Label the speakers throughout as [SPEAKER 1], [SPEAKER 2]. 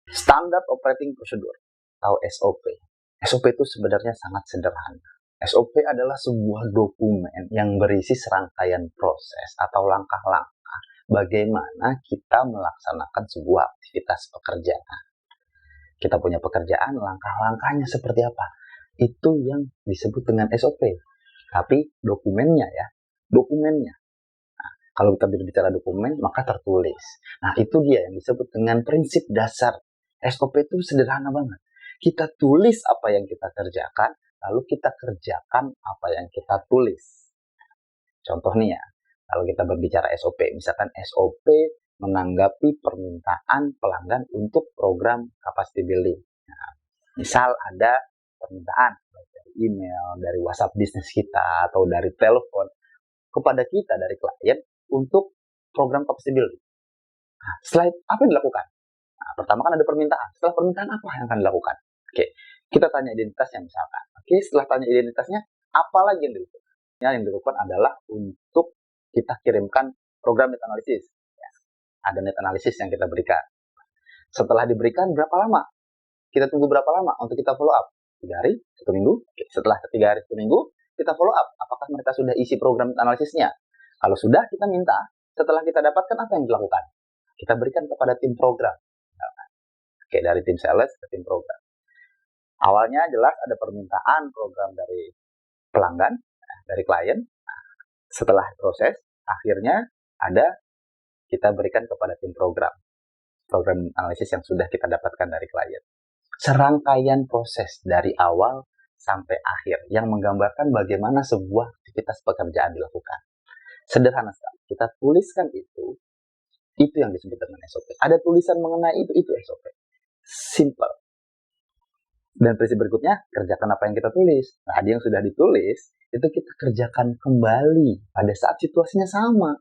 [SPEAKER 1] Standard Operating Procedure atau SOP. SOP itu sebenarnya sangat sederhana. SOP adalah sebuah dokumen yang berisi serangkaian proses atau langkah-langkah bagaimana kita melaksanakan sebuah aktivitas pekerjaan. Kita punya pekerjaan, langkah-langkahnya seperti apa? Itu yang disebut dengan SOP. Tapi dokumennya ya, dokumennya. Nah, kalau kita berbicara dokumen, maka tertulis. Nah, itu dia yang disebut dengan prinsip dasar. SOP itu sederhana banget. Kita tulis apa yang kita kerjakan, lalu kita kerjakan apa yang kita tulis. Contoh nih ya, kalau kita berbicara SOP, misalkan SOP menanggapi permintaan pelanggan untuk program capacity building. Nah, misal ada permintaan dari email, dari WhatsApp bisnis kita, atau dari telepon kepada kita dari klien untuk program capacity building. Nah, setelah itu, apa yang dilakukan? Nah, pertama kan ada permintaan. Setelah permintaan apa yang akan dilakukan? Oke, kita tanya identitasnya misalkan. Oke, setelah tanya identitasnya, apa lagi yang dilakukan? Yang dilakukan adalah untuk kita kirimkan program net analisis. Ya, ada net analisis yang kita berikan. Setelah diberikan, berapa lama? Kita tunggu berapa lama untuk kita follow up? 3 hari, 1 minggu. Oke, setelah 3 hari, 1 minggu, kita follow up. Apakah mereka sudah isi program net analisisnya? Kalau sudah, kita minta. Setelah kita dapatkan, apa yang dilakukan? Kita berikan kepada tim program. Oke, dari tim sales ke tim program. Awalnya jelas ada permintaan program dari pelanggan, dari klien. Setelah proses, akhirnya ada kita berikan kepada tim program analisis yang sudah kita dapatkan dari klien. Serangkaian proses dari awal sampai akhir yang menggambarkan bagaimana sebuah aktivitas pekerjaan dilakukan. Sederhana sekali. Kita tuliskan itu yang disebut dengan SOP. Ada tulisan mengenai itu SOP. Simple. Dan prinsip berikutnya, kerjakan apa yang kita tulis. Nah, yang sudah ditulis, itu kita kerjakan kembali pada saat situasinya sama.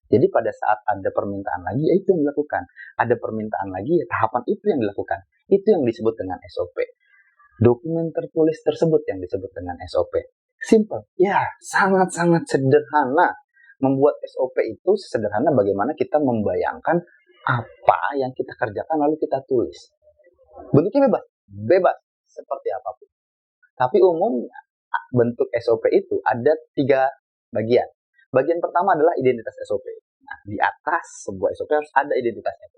[SPEAKER 1] Jadi pada saat ada permintaan lagi, ya itu yang dilakukan. Ada permintaan lagi, ya tahapan itu yang dilakukan. Itu yang disebut dengan SOP. Dokumen tertulis tersebut yang disebut dengan SOP. Simple. Ya, sangat-sangat sederhana. Membuat SOP itu sesederhana bagaimana kita membayangkan apa yang kita kerjakan lalu kita tulis. Bentuknya bebas seperti apapun. Tapi umumnya bentuk SOP itu ada 3 bagian. Bagian pertama adalah identitas SOP. Nah, di atas sebuah SOP harus ada identitasnya.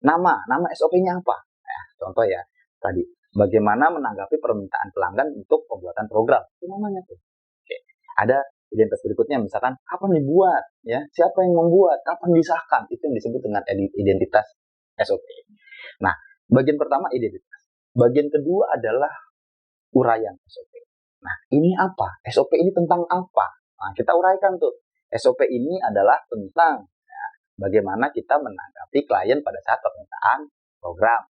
[SPEAKER 1] Nama SOP-nya apa? Nah, contoh ya, tadi bagaimana menanggapi permintaan pelanggan untuk pembuatan program. Itu namanya tuh. Oke. Ada identitas berikutnya, misalkan kapan dibuat, ya, siapa yang membuat, kapan disahkan, itu yang disebut dengan identitas SOP. Nah, bagian pertama identitas. Bagian kedua adalah uraian SOP. Nah, ini apa? SOP ini tentang apa? Nah, kita uraikan tuh. SOP ini adalah tentang ya, bagaimana kita menanggapi klien pada saat permintaan program.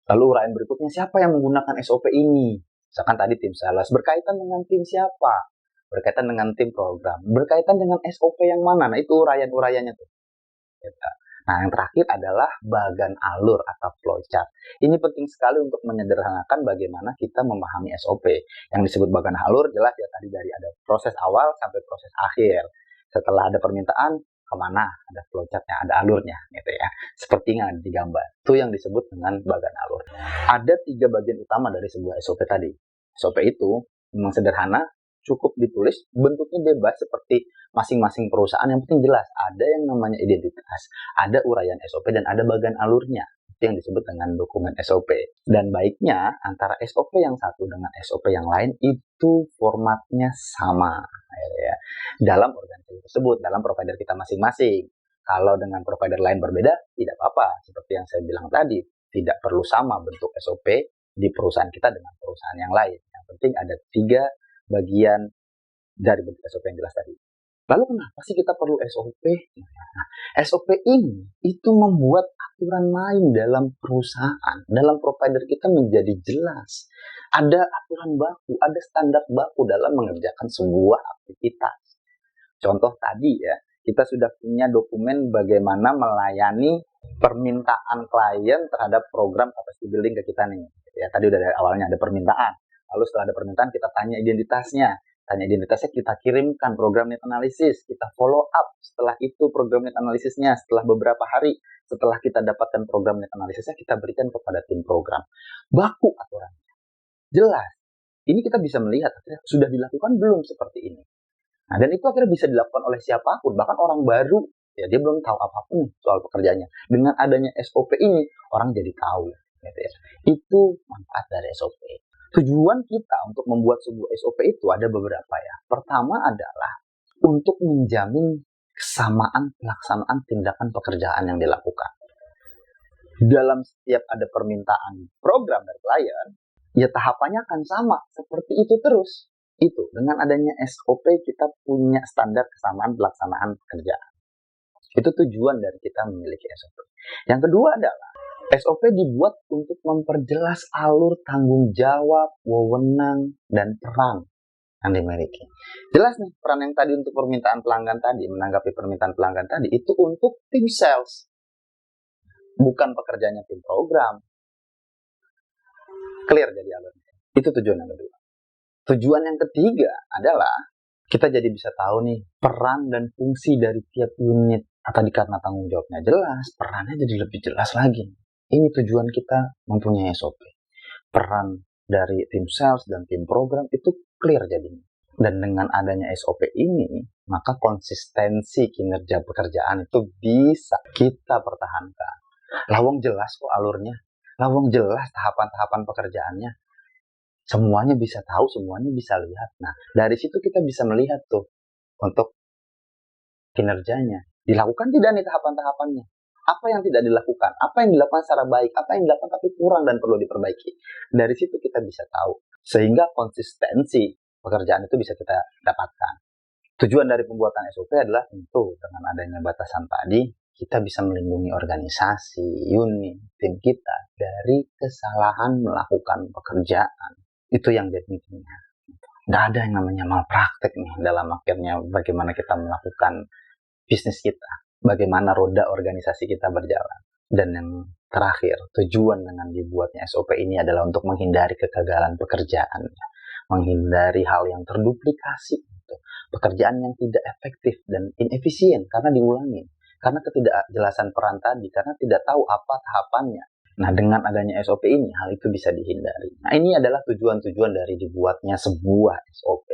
[SPEAKER 1] Lalu uraian berikutnya, siapa yang menggunakan SOP ini? Misalkan tadi tim sales, berkaitan dengan tim siapa? Berkaitan dengan tim program. Berkaitan dengan SOP yang mana? Nah, itu uraian-uraiannya tuh. Nah, yang terakhir adalah bagan alur atau flowchart. Ini penting sekali untuk menyederhanakan bagaimana kita memahami SOP. Yang disebut bagan alur jelas ya tadi dari ada proses awal sampai proses akhir. Setelah ada permintaan, kemana? Ada flowchartnya, ada alurnya gitu ya. Seperti yang ada di gambar. Itu yang disebut dengan bagan alur. Ada 3 bagian utama dari sebuah SOP tadi. SOP itu memang sederhana, cukup ditulis, bentuknya bebas seperti masing-masing perusahaan, yang penting jelas ada yang namanya identitas, ada uraian SOP dan ada bagan alurnya. Itu yang disebut dengan dokumen SOP. Dan baiknya antara SOP yang satu dengan SOP yang lain itu formatnya sama ya, dalam organisasi tersebut, dalam provider kita masing-masing. Kalau dengan provider lain berbeda, tidak apa-apa. Seperti yang saya bilang tadi, tidak perlu sama bentuk SOP di perusahaan kita dengan perusahaan yang lain. Yang penting ada 3 bagian dari bentuk SOP yang jelas tadi. Lalu kenapa sih kita perlu SOP? Nah, SOP ini itu membuat aturan main dalam perusahaan, dalam provider kita menjadi jelas. Ada aturan baku, ada standar baku dalam mengerjakan sebuah aktivitas. Contoh tadi ya, kita sudah punya dokumen bagaimana melayani permintaan klien terhadap program capacity building ke kita nih. Ya, tadi udah dari awalnya ada permintaan. Lalu setelah ada permintaan kita tanya identitasnya. tanya identitasnya, kita kirimkan program need analysis, kita follow up setelah itu program need analysisnya, setelah beberapa hari setelah kita dapatkan program need analysisnya, kita berikan kepada tim program. Baku aturannya, jelas. Ini kita bisa melihat akhirnya sudah dilakukan belum seperti ini. Nah, dan itu akhirnya bisa dilakukan oleh siapapun, bahkan orang baru, ya dia belum tahu apapun soal pekerjaannya. Dengan adanya SOP ini, orang jadi tahu. Gitu ya. Itu manfaat dari SOP. Tujuan kita untuk membuat sebuah SOP itu ada beberapa ya. Pertama adalah untuk menjamin kesamaan pelaksanaan tindakan pekerjaan yang dilakukan. Dalam setiap ada permintaan program dari klien, ya tahapannya akan sama, seperti itu terus. Itu, dengan adanya SOP kita punya standar kesamaan pelaksanaan pekerjaan. Itu tujuan dari kita memiliki SOP. Yang kedua adalah SOP dibuat untuk memperjelas alur tanggung jawab, wewenang, dan peran yang dimiliki. Jelas nih, peran yang tadi untuk permintaan pelanggan tadi, menanggapi permintaan pelanggan tadi, itu untuk tim sales. Bukan pekerjaannya tim program. Clear jadi alurnya. Itu tujuan yang kedua. Tujuan yang ketiga adalah kita jadi bisa tahu nih peran dan fungsi dari tiap unit. Tadi karena tanggung jawabnya jelas, perannya jadi lebih jelas lagi. Ini tujuan kita mempunyai SOP. Peran dari tim sales dan tim program itu clear jadinya. Dan dengan adanya SOP ini, maka konsistensi kinerja pekerjaan itu bisa kita pertahankan. Lawang jelas kok alurnya. Lawang jelas tahapan-tahapan pekerjaannya. Semuanya bisa tahu, semuanya bisa lihat. Nah, dari situ kita bisa melihat tuh untuk kinerjanya. Dilakukan tidak nih tahapan-tahapannya? Apa yang tidak dilakukan? Apa yang dilakukan secara baik? Apa yang dilakukan tapi kurang dan perlu diperbaiki? Dari situ kita bisa tahu. Sehingga konsistensi pekerjaan itu bisa kita dapatkan. Tujuan dari pembuatan SOP adalah tentu dengan adanya batasan tadi, kita bisa melindungi organisasi, unit, tim kita dari kesalahan melakukan pekerjaan. Itu yang jadi intinya. Nggak ada yang namanya malpraktek nih dalam akhirnya bagaimana kita melakukan bisnis kita, bagaimana roda organisasi kita berjalan. Dan yang terakhir, tujuan dengan dibuatnya SOP ini adalah untuk menghindari kegagalan pekerjaan, menghindari hal yang terduplikasi, pekerjaan yang tidak efektif dan inefisien karena diulangi, karena ketidakjelasan peran tadi, karena tidak tahu apa tahapannya. Nah, dengan adanya SOP ini, hal itu bisa dihindari. Nah, ini adalah tujuan-tujuan dari dibuatnya sebuah SOP.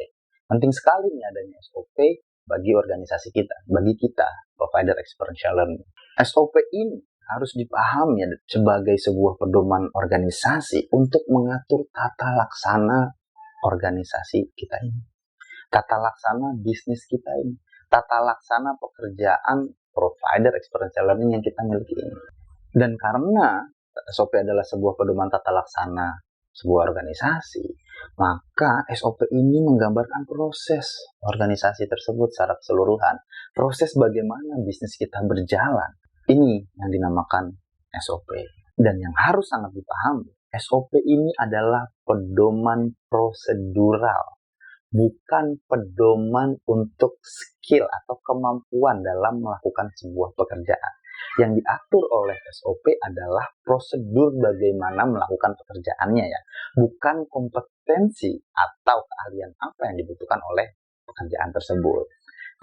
[SPEAKER 1] Penting sekali nih adanya SOP bagi organisasi kita, bagi kita, provider experiential learning. SOP ini harus dipahami sebagai sebuah pedoman organisasi untuk mengatur tata laksana organisasi kita ini. Tata laksana bisnis kita ini. Tata laksana pekerjaan provider experiential learning yang kita miliki ini. Dan karena SOP adalah sebuah pedoman tata laksana sebuah organisasi, maka SOP ini menggambarkan proses organisasi tersebut secara keseluruhan. Proses bagaimana bisnis kita berjalan. Ini yang dinamakan SOP. Dan yang harus sangat dipahami, SOP ini adalah pedoman prosedural, bukan pedoman untuk skill atau kemampuan dalam melakukan sebuah pekerjaan. Yang diatur oleh SOP adalah prosedur bagaimana melakukan pekerjaannya ya, bukan kompetensi atau keahlian apa yang dibutuhkan oleh pekerjaan tersebut.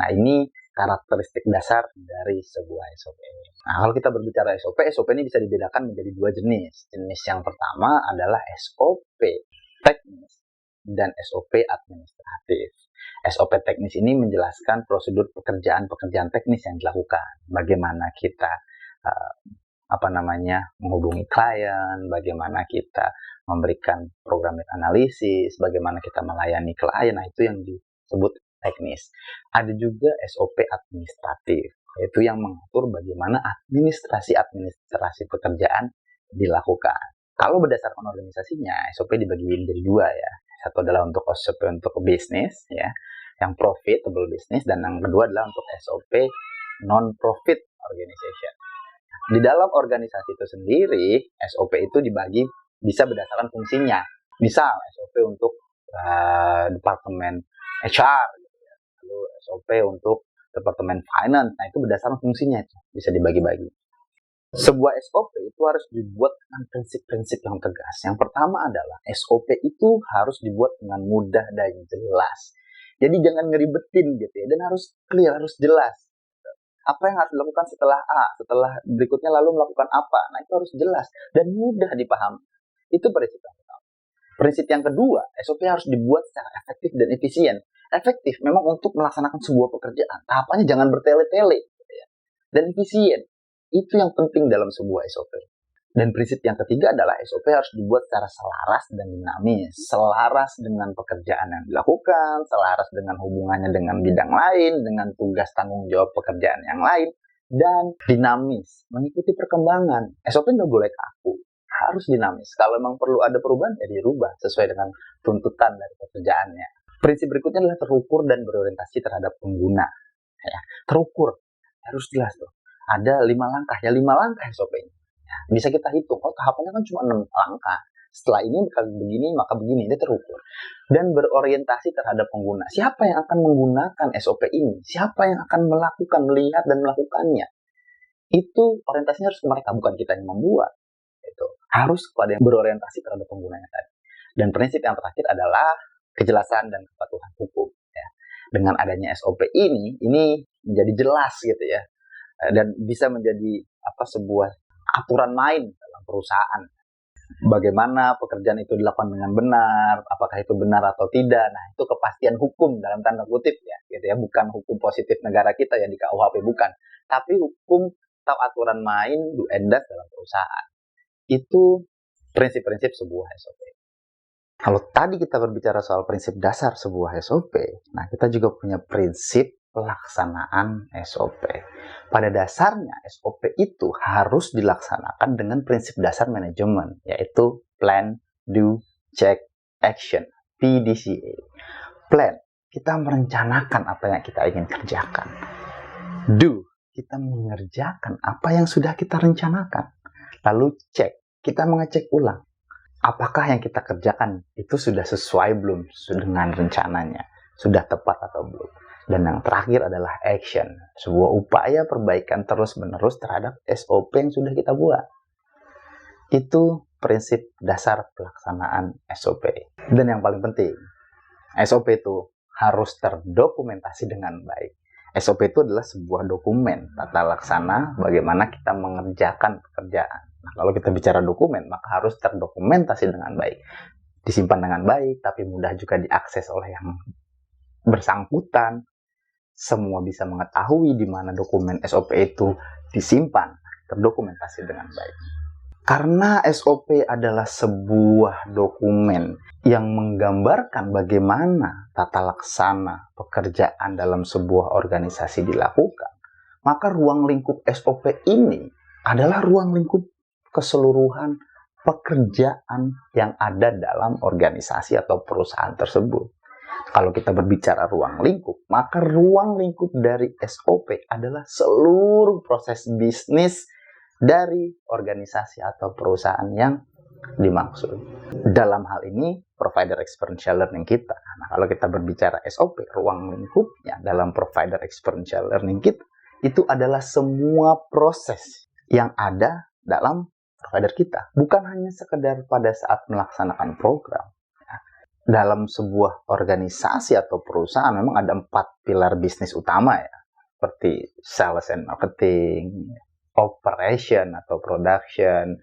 [SPEAKER 1] Nah, ini karakteristik dasar dari sebuah SOP. Nah, kalau kita berbicara SOP ini bisa dibedakan menjadi dua jenis. Jenis yang pertama adalah SOP teknis dan SOP administratif. SOP teknis ini menjelaskan prosedur pekerjaan teknis yang dilakukan. Bagaimana kita menghubungi klien, bagaimana kita memberikan program analisis, bagaimana kita melayani klien. Nah, itu yang disebut teknis. Ada juga SOP administratif, yaitu yang mengatur bagaimana administrasi pekerjaan dilakukan. Kalau berdasarkan organisasinya, SOP dibagi menjadi dua ya. Satu adalah untuk SOP untuk bisnis ya, yang profitable business, dan yang kedua adalah untuk SOP non-profit organization. Di dalam organisasi itu sendiri, SOP itu dibagi bisa berdasarkan fungsinya. Misal SOP untuk departemen HR, lalu SOP untuk departemen finance. Nah, itu berdasarkan fungsinya bisa dibagi-bagi. Sebuah SOP itu harus dibuat dengan prinsip-prinsip yang tegas. Yang pertama adalah SOP itu harus dibuat dengan mudah dan jelas. Jadi jangan ngeribetin gitu ya, dan harus clear, harus jelas. Apa yang harus dilakukan setelah A, setelah berikutnya lalu melakukan apa. Nah, itu harus jelas dan mudah dipahami. Itu prinsip yang pertama. Prinsip yang kedua, SOP harus dibuat secara efektif dan efisien. Efektif memang untuk melaksanakan sebuah pekerjaan. Tahapannya jangan bertele-tele. Gitu ya. Dan efisien. Itu yang penting dalam sebuah SOP. Dan prinsip yang ketiga adalah SOP harus dibuat secara selaras dan dinamis. Selaras dengan pekerjaan yang dilakukan, selaras dengan hubungannya dengan bidang lain, dengan tugas tanggung jawab pekerjaan yang lain, dan dinamis, mengikuti perkembangan. SOP nggak boleh kaku, harus dinamis. Kalau memang perlu ada perubahan, ya dirubah sesuai dengan tuntutan dari pekerjaannya. Prinsip berikutnya adalah terukur dan berorientasi terhadap pengguna. Ya, terukur, harus jelas tuh. Ada 5 langkah, ya 5 langkah SOP-nya. Bisa kita hitung, oh tahapannya kan cuma 6 langkah. Setelah ini begini, maka begini, ini terukur. Dan berorientasi terhadap pengguna. Siapa yang akan menggunakan SOP ini? Siapa yang akan melakukan, melihat, dan melakukannya? Itu orientasinya harus ke mereka, bukan kita yang membuat. Itu harus kepada yang berorientasi terhadap penggunanya tadi. Dan prinsip yang terakhir adalah kejelasan dan kepatuhan hukum. Ya. Dengan adanya SOP ini menjadi jelas gitu ya. Dan bisa menjadi sebuah aturan main dalam perusahaan. Bagaimana pekerjaan itu dilakukan dengan benar, apakah itu benar atau tidak. Nah, itu kepastian hukum dalam tanda kutip ya, gitu ya, bukan hukum positif negara kita ya di KUHP, bukan. Tapi hukum atau aturan main do and das dalam perusahaan. Itu prinsip-prinsip sebuah SOP. Kalau tadi kita berbicara soal prinsip dasar sebuah SOP, nah kita juga punya prinsip pelaksanaan SOP. Pada dasarnya SOP itu harus dilaksanakan dengan prinsip dasar manajemen, yaitu Plan, Do, Check, Action, PDCA. Plan, kita merencanakan apa yang kita ingin kerjakan. Do, kita mengerjakan apa yang sudah kita rencanakan. Lalu check, kita mengecek ulang. Apakah yang kita kerjakan itu sudah sesuai belum dengan rencananya? Sudah tepat atau belum? Dan yang terakhir adalah action, sebuah upaya perbaikan terus-menerus terhadap SOP yang sudah kita buat. Itu prinsip dasar pelaksanaan SOP. Dan yang paling penting, SOP itu harus terdokumentasi dengan baik. SOP itu adalah sebuah dokumen tata laksana bagaimana kita mengerjakan pekerjaan. Nah, kalau kita bicara dokumen, maka harus terdokumentasi dengan baik. Disimpan dengan baik, tapi mudah juga diakses oleh yang bersangkutan. Semua bisa mengetahui di mana dokumen SOP itu disimpan, terdokumentasi dengan baik. Karena SOP adalah sebuah dokumen yang menggambarkan bagaimana tata laksana pekerjaan dalam sebuah organisasi dilakukan, maka ruang lingkup SOP ini adalah ruang lingkup keseluruhan pekerjaan yang ada dalam organisasi atau perusahaan tersebut. Kalau kita berbicara ruang lingkup, maka ruang lingkup dari SOP adalah seluruh proses bisnis dari organisasi atau perusahaan yang dimaksud. Dalam hal ini, provider experiential learning kita. Nah, kalau kita berbicara SOP, ruang lingkupnya dalam provider experiential learning kita, itu adalah semua proses yang ada dalam provider kita. Bukan hanya sekedar pada saat melaksanakan program. Dalam sebuah organisasi atau perusahaan memang ada 4 pilar bisnis utama ya, seperti sales and marketing, operation atau production,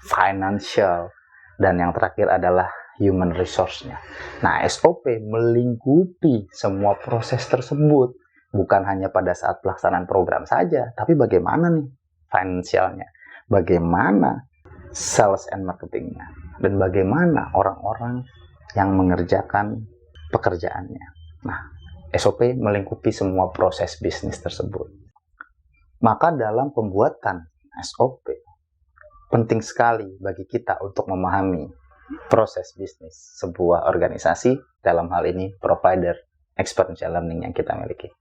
[SPEAKER 1] financial, dan yang terakhir adalah human resource-nya. Nah, SOP melingkupi semua proses tersebut, bukan hanya pada saat pelaksanaan program saja, tapi bagaimana nih financialnya, bagaimana sales and marketingnya, dan bagaimana orang-orang yang mengerjakan pekerjaannya. Nah, SOP melingkupi semua proses bisnis tersebut. Maka dalam pembuatan SOP, penting sekali bagi kita untuk memahami proses bisnis sebuah organisasi, dalam hal ini provider experiential learning yang kita miliki.